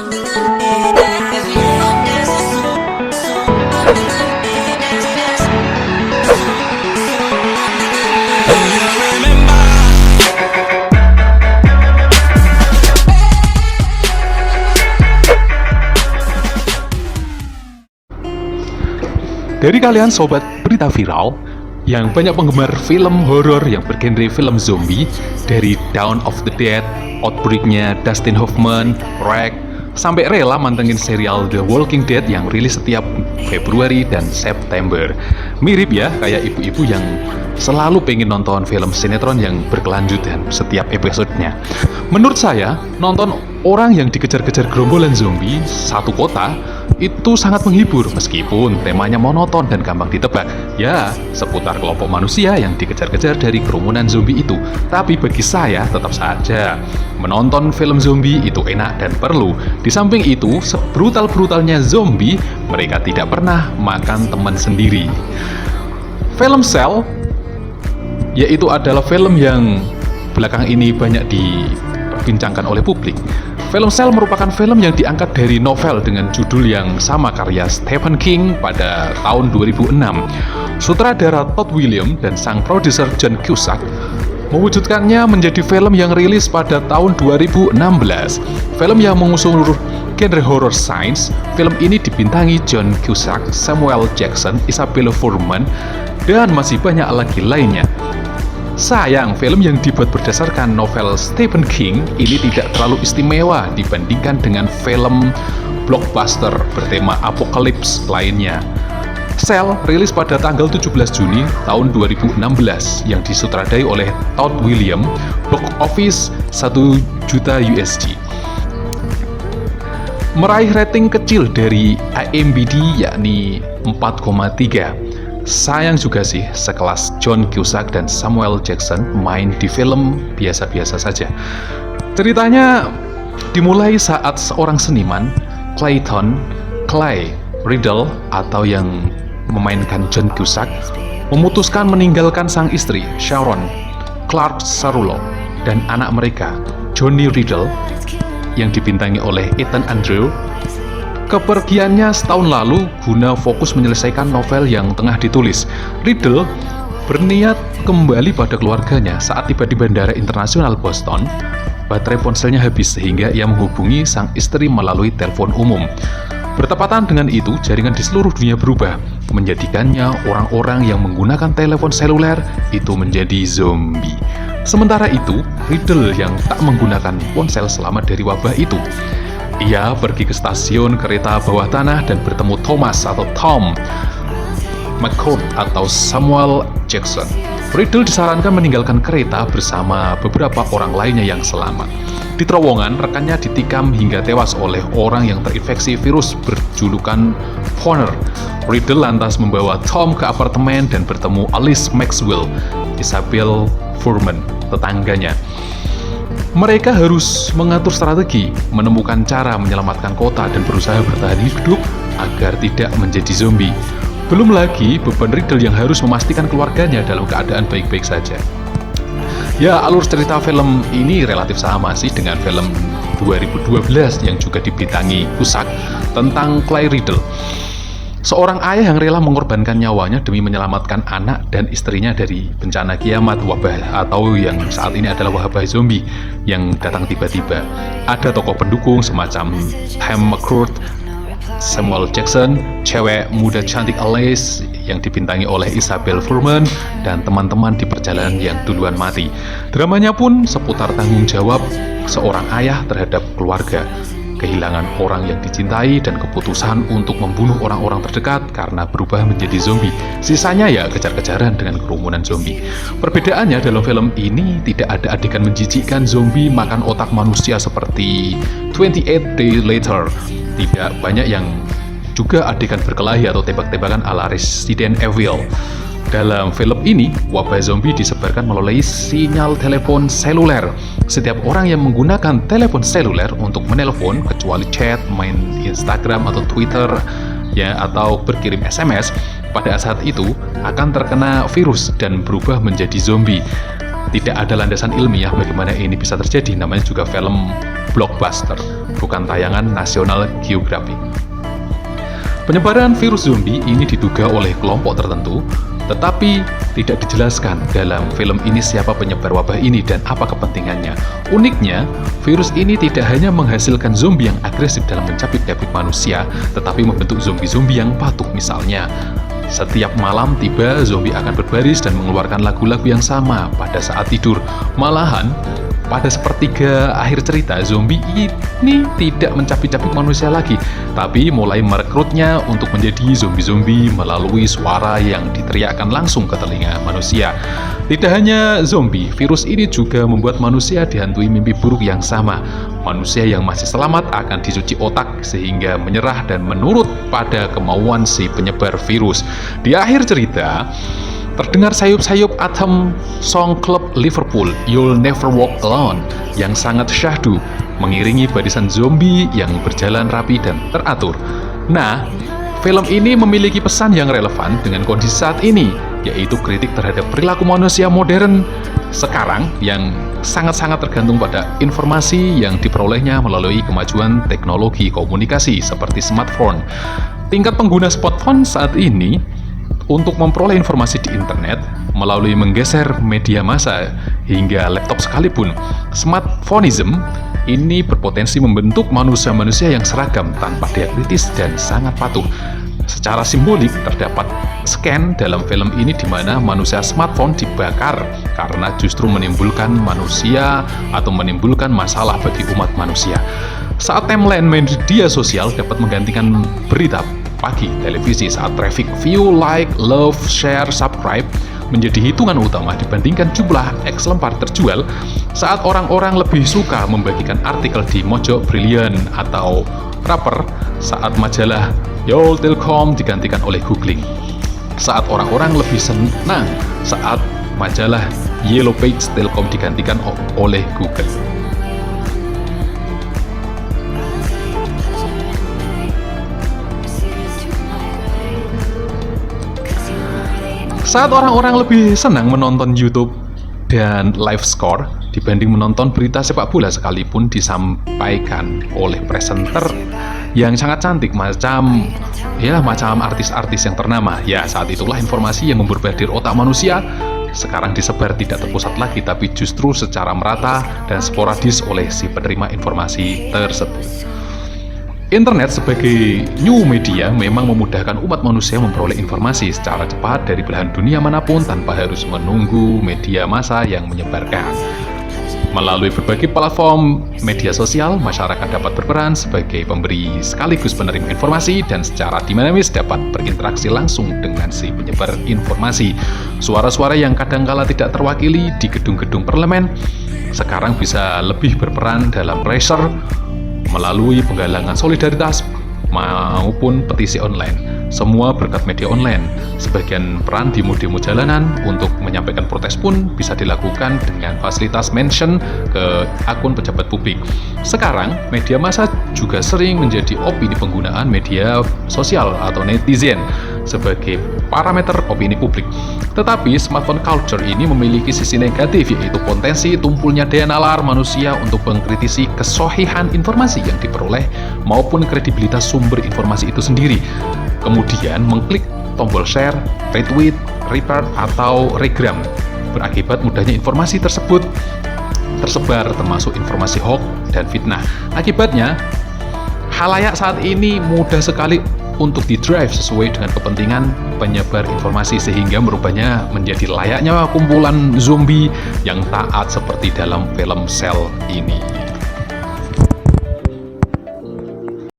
Dari kalian sobat berita viral yang banyak penggemar film horor yang bergenre film zombie, dari Dawn of the Dead, Outbreak-nya Dustin Hoffman, Wreck, sampai rela mantengin serial The Walking Dead yang rilis setiap Februari dan September. Mirip ya kayak ibu-ibu yang selalu pengen nonton film sinetron yang berkelanjutan setiap episodenya. Menurut saya, nonton orang yang dikejar-kejar gerombolan zombie satu kota itu sangat menghibur meskipun temanya monoton dan gampang ditebak. Ya, seputar kelompok manusia yang dikejar-kejar dari kerumunan zombie itu. Tapi bagi saya tetap saja menonton film zombie itu enak dan perlu. Di samping itu, sebrutal-brutalnya zombie, mereka tidak pernah makan teman sendiri. Film Cell yaitu adalah film yang belakang ini banyak diperbincangkan oleh publik. Film Cell merupakan film yang diangkat dari novel dengan judul yang sama karya Stephen King pada tahun 2006. Sutradara Todd Williams dan sang produser John Cusack mewujudkannya menjadi film yang rilis pada tahun 2016. Film yang mengusung genre horror science, film ini dibintangi John Cusack, Samuel Jackson, Isabella Fuhrman, dan masih banyak lagi lainnya. Sayang, film yang dibuat berdasarkan novel Stephen King ini tidak terlalu istimewa dibandingkan dengan film blockbuster bertema apokalips lainnya. Cell rilis pada tanggal 17 Juni tahun 2016 yang disutradai oleh Todd Williams, box office 1 juta USD. Meraih rating kecil dari IMDb yakni 4,3. Sayang juga sih, sekelas John Cusack dan Samuel Jackson main di film biasa-biasa saja. Ceritanya dimulai saat seorang seniman, Clayton Clay Riddle atau yang memainkan John Cusack, memutuskan meninggalkan sang istri, Sharon Clark Sarulo, dan anak mereka, Johnny Riddle, yang dibintangi oleh Ethan Andrew. Kepergiannya setahun lalu guna fokus menyelesaikan novel yang tengah ditulis. Riddle berniat kembali pada keluarganya saat tiba di Bandara Internasional Boston. Baterai ponselnya habis sehingga ia menghubungi sang istri melalui telepon umum. Bertepatan dengan itu, jaringan di seluruh dunia berubah, menjadikannya orang-orang yang menggunakan telepon seluler itu menjadi zombie. Sementara itu, Riddle yang tak menggunakan ponsel selama dari wabah itu. Ia pergi ke stasiun kereta bawah tanah dan bertemu Thomas atau Tom McCourt atau Samuel Jackson. Riddle disarankan meninggalkan kereta bersama beberapa orang lainnya yang selamat. Di terowongan, rekannya ditikam hingga tewas oleh orang yang terinfeksi virus berjulukan Foner. Riddle lantas membawa Tom ke apartemen dan bertemu Alice Maxwell, Isabel Fuhrman, tetangganya. Mereka harus mengatur strategi, menemukan cara menyelamatkan kota dan berusaha bertahan hidup agar tidak menjadi zombie. Belum lagi beban Riddle yang harus memastikan keluarganya dalam keadaan baik-baik saja. Ya, alur cerita film ini relatif sama sih dengan film 2012 yang juga dibintangi Cusack tentang Clay Riddle. Seorang ayah yang rela mengorbankan nyawanya demi menyelamatkan anak dan istrinya dari bencana kiamat, wabah atau yang saat ini adalah wabah zombie yang datang tiba-tiba. Ada tokoh pendukung semacam Tom McCourt, Samuel Jackson, cewek muda cantik Alice yang dibintangi oleh Isabel Fuhrman, dan teman-teman di perjalanan yang duluan mati. Dramanya pun seputar tanggung jawab seorang ayah terhadap keluarga, kehilangan orang yang dicintai, dan keputusan untuk membunuh orang-orang terdekat karena berubah menjadi zombie. Sisanya ya kejar-kejaran dengan kerumunan zombie. Perbedaannya dalam film ini tidak ada adegan menjijikkan zombie makan otak manusia seperti 28 Days Later. Tidak banyak yang juga adegan berkelahi atau tembak-tembakan ala Resident Evil. Dalam film ini, wabah zombie disebarkan melalui sinyal telepon seluler. Setiap orang yang menggunakan telepon seluler untuk menelpon, kecuali chat, main Instagram atau Twitter, ya, atau berkirim SMS, pada saat itu akan terkena virus dan berubah menjadi zombie. Tidak ada landasan ilmiah bagaimana ini bisa terjadi, namanya juga film blockbuster. bukan tayangan National Geographic. Penyebaran virus zombie ini diduga oleh kelompok tertentu, tetapi tidak dijelaskan dalam film ini siapa penyebar wabah ini dan apa kepentingannya. Uniknya, virus ini tidak hanya menghasilkan zombie yang agresif dalam mencapik-capik manusia, tetapi membentuk zombie-zombie yang patuh. Misalnya, setiap malam tiba, zombie akan berbaris dan mengeluarkan lagu-lagu yang sama pada saat tidur. Malahan, pada sepertiga akhir cerita, zombie ini tidak mencapik-capik manusia lagi, tapi mulai merekrutnya untuk menjadi zombie-zombie melalui suara yang diteriakkan langsung ke telinga manusia. Tidak hanya zombie, virus ini juga membuat manusia dihantui mimpi buruk yang sama. Manusia yang masih selamat akan dicuci otak sehingga menyerah dan menurut pada kemauan si penyebar virus. Di akhir cerita, terdengar sayup-sayup Atom Song Club Liverpool, You'll Never Walk Alone, yang sangat syahdu, mengiringi barisan zombie yang berjalan rapi dan teratur. Nah, film ini memiliki pesan yang relevan dengan kondisi saat ini, yaitu kritik terhadap perilaku manusia modern sekarang yang sangat-sangat tergantung pada informasi yang diperolehnya melalui kemajuan teknologi komunikasi seperti smartphone. Tingkat pengguna smartphone saat ini untuk memperoleh informasi di internet melalui menggeser media massa hingga laptop sekalipun. Smartphoneism ini berpotensi membentuk manusia-manusia yang seragam tanpa diakritis dan sangat patuh. Secara simbolik terdapat scan dalam film ini di mana manusia smartphone dibakar karena justru menimbulkan manusia atau menimbulkan masalah bagi umat manusia. Saat timeline media sosial dapat menggantikan berita pagi televisi, saat traffic view, like, love, share, subscribe menjadi hitungan utama dibandingkan jumlah X lembar terjual, saat orang-orang lebih suka membagikan artikel di Mojo Brilliant atau Rapper, saat majalah Yol.com digantikan oleh Googling, saat orang-orang lebih senang saat majalah Yellow Page Telkom digantikan oleh Google. Saat orang-orang lebih senang menonton YouTube dan live score dibanding menonton berita sepak bola sekalipun disampaikan oleh presenter yang sangat cantik macam artis-artis yang ternama. Ya, saat itulah informasi yang memborbardir otak manusia sekarang disebar tidak terpusat lagi, tapi justru secara merata dan sporadis oleh si penerima informasi tersebut. Internet sebagai new media memang memudahkan umat manusia memperoleh informasi secara cepat dari belahan dunia manapun tanpa harus menunggu media massa yang menyebarkan. Melalui berbagai platform media sosial, masyarakat dapat berperan sebagai pemberi sekaligus penerima informasi dan secara dinamis dapat berinteraksi langsung dengan si penyebar informasi. Suara-suara yang kadangkala tidak terwakili di gedung-gedung parlemen sekarang bisa lebih berperan dalam pressure melalui penggalangan solidaritas maupun petisi online. Semua berkat media online. Sebagian peran di demo jalanan untuk menyampaikan protes pun bisa dilakukan dengan fasilitas mention ke akun pejabat publik. Sekarang, media massa juga sering menjadi opini penggunaan media sosial atau netizen sebagai parameter opini publik. Tetapi smartphone culture ini memiliki sisi negatif, yaitu potensi tumpulnya daya nalar manusia untuk mengkritisi kesohihan informasi yang diperoleh maupun kredibilitas sumber informasi itu sendiri. Kemudian mengklik tombol share, retweet, report, atau regram. Berakibat mudahnya informasi tersebut tersebar, termasuk informasi hoax dan fitnah. Akibatnya, khalayak saat ini mudah sekali untuk di-drive sesuai dengan kepentingan penyebar informasi sehingga merubahnya menjadi layaknya kumpulan zombie yang taat seperti dalam film Cell ini.